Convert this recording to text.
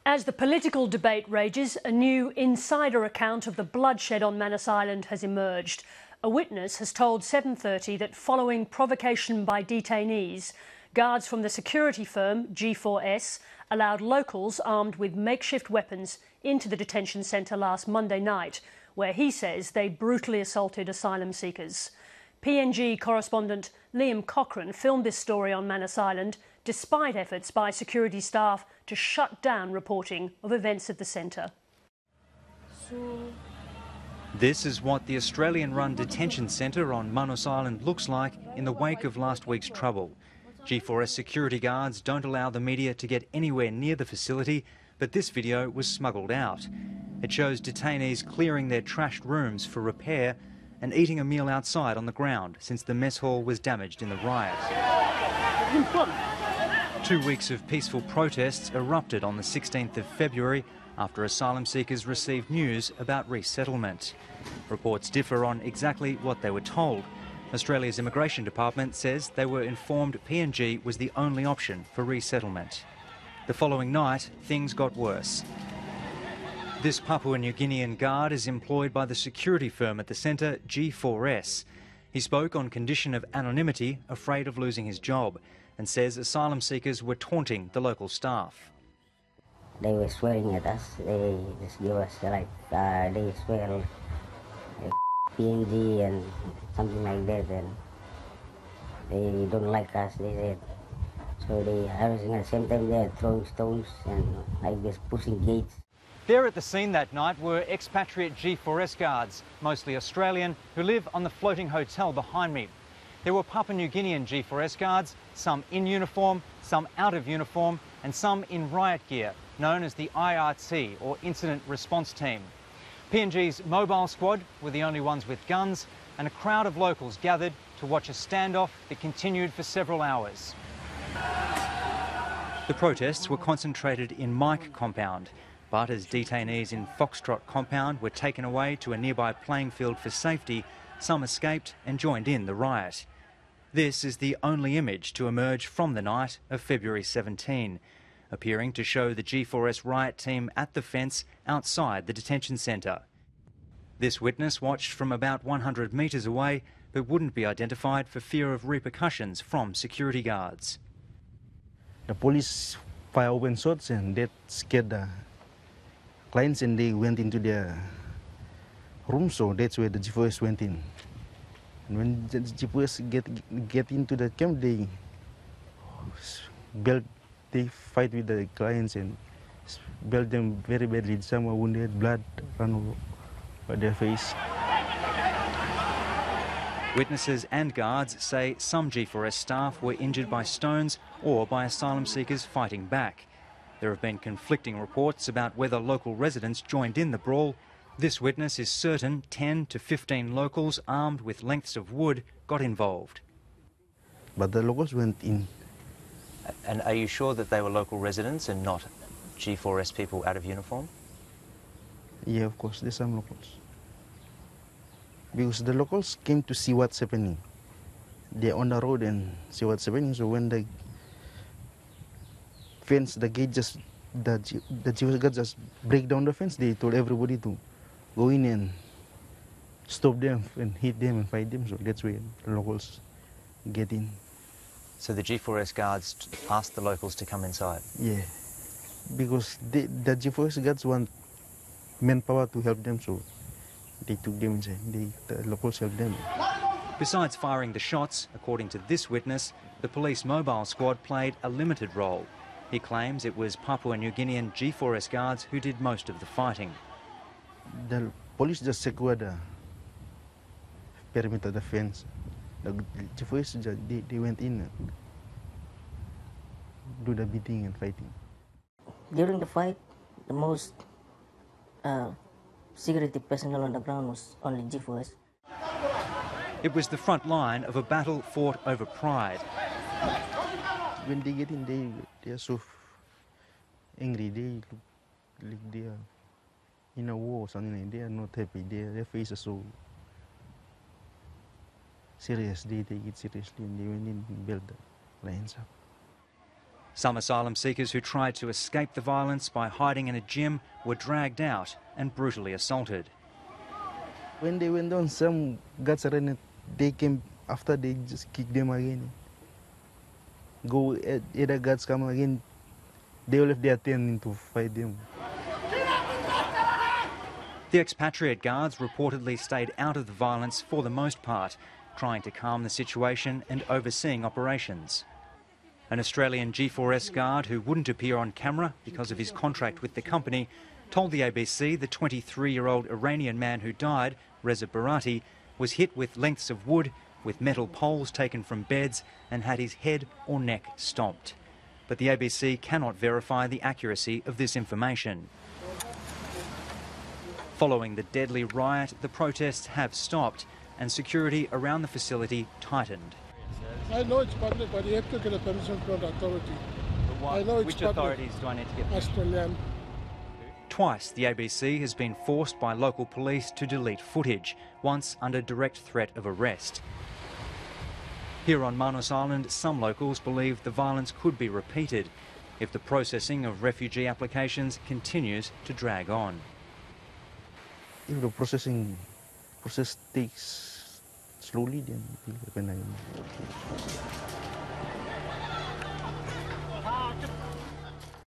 As the political debate rages, a new insider account of the bloodshed on Manus Island has emerged. A witness has told 7:30 that following provocation by detainees, guards from the security firm G4S allowed locals armed with makeshift weapons into the detention centre last Monday night, where he says they brutally assaulted asylum seekers. PNG correspondent Liam Cochrane filmed this story on Manus Island, despite efforts by security staff to shut down reporting of events at the centre. This is what the Australian-run detention centre on Manus Island looks like in the wake of last week's trouble. G4S security guards don't allow the media to get anywhere near the facility, but this video was smuggled out. It shows detainees clearing their trashed rooms for repair and eating a meal outside on the ground since the mess hall was damaged in the riot. 2 weeks of peaceful protests erupted on the 16th of February after asylum seekers received news about resettlement. Reports differ on exactly what they were told. Australia's Immigration Department says they were informed PNG was the only option for resettlement. The following night, things got worse. This Papua New Guinean guard is employed by the security firm at the centre, G4S. He spoke on condition of anonymity, afraid of losing his job, and says asylum seekers were taunting the local staff. They were swearing at us. They just give us they swear PNG and something like that, and they don't like us, they said. So they harassing at the same time. They are throwing stones and like this, pushing gates. There at the scene that night were expatriate G4S guards, mostly Australian, who live on the floating hotel behind me. There were Papua New Guinean G4S guards, some in uniform, some out of uniform, and some in riot gear, known as the IRT, or Incident Response Team. PNG's mobile squad were the only ones with guns, and a crowd of locals gathered to watch a standoff that continued for several hours. The protests were concentrated in Mike Compound, but as detainees in Foxtrot Compound were taken away to a nearby playing field for safety, some escaped and joined in the riot. This is the only image to emerge from the night of February 17, appearing to show the G4S riot team at the fence outside the detention centre. This witness watched from about 100 metres away, but wouldn't be identified for fear of repercussions from security guards. The police fire open shots and that scared the clients, and they went into their room, so that's where the G4S went in. And when the G4S get into the camp, they fight with the clients and belt them very badly. Some were wounded, blood ran over their face. Witnesses and guards say some G4S staff were injured by stones or by asylum seekers fighting back. There have been conflicting reports about whether local residents joined in the brawl. This witness is certain 10 to 15 locals armed with lengths of wood got involved. But the locals went in. And are you sure that they were local residents and not G4S people out of uniform? Yeah, of course, there's some locals. Because the locals came to see what's happening. They're on the road and see what's happening, so when the fence, the gate the G4S guards just break down the fence, they told everybody to go in and stop them and hit them and fight them, so that's where the locals get in. So the G4S guards asked the locals to come inside? Yeah, because the G4S guards want manpower to help them, so they took them inside. The locals helped them. Besides firing the shots, according to this witness, the police mobile squad played a limited role. He claims it was Papua New Guinean G4S guards who did most of the fighting. The police just secured the perimeter of the fence. The G4S, they went in and do the beating and fighting. During the fight, the most security personnel on the ground was only G4S. It was the front line of a battle fought over pride. When they get in, they are so angry. They look like they are in a war or something like that. They are not happy. Their faces are so serious. They take it seriously and they went in and build the lines up. Some asylum seekers who tried to escape the violence by hiding in a gym were dragged out and brutally assaulted. When they went down, some got surrendered. They came after, they just kicked them again. Other guards come again, they left their tent to fight them. The expatriate guards reportedly stayed out of the violence for the most part, trying to calm the situation and overseeing operations. An Australian G4S guard who wouldn't appear on camera because of his contract with the company told the ABC the 23-year-old Iranian man who died, Reza Barati, was hit with lengths of wood, with metal poles taken from beds and had his head or neck stomped. But the ABC cannot verify the accuracy of this information. Following the deadly riot, the protests have stopped and security around the facility tightened. I know it's public, but you have to get a permission from the authority. I know it's Which public. authorities do I need to get? Australian. Twice the ABC has been forced by local police to delete footage, once under direct threat of arrest. Here on Manus Island, some locals believe the violence could be repeated if the processing of refugee applications continues to drag on. If the process takes slowly, then it will happen again.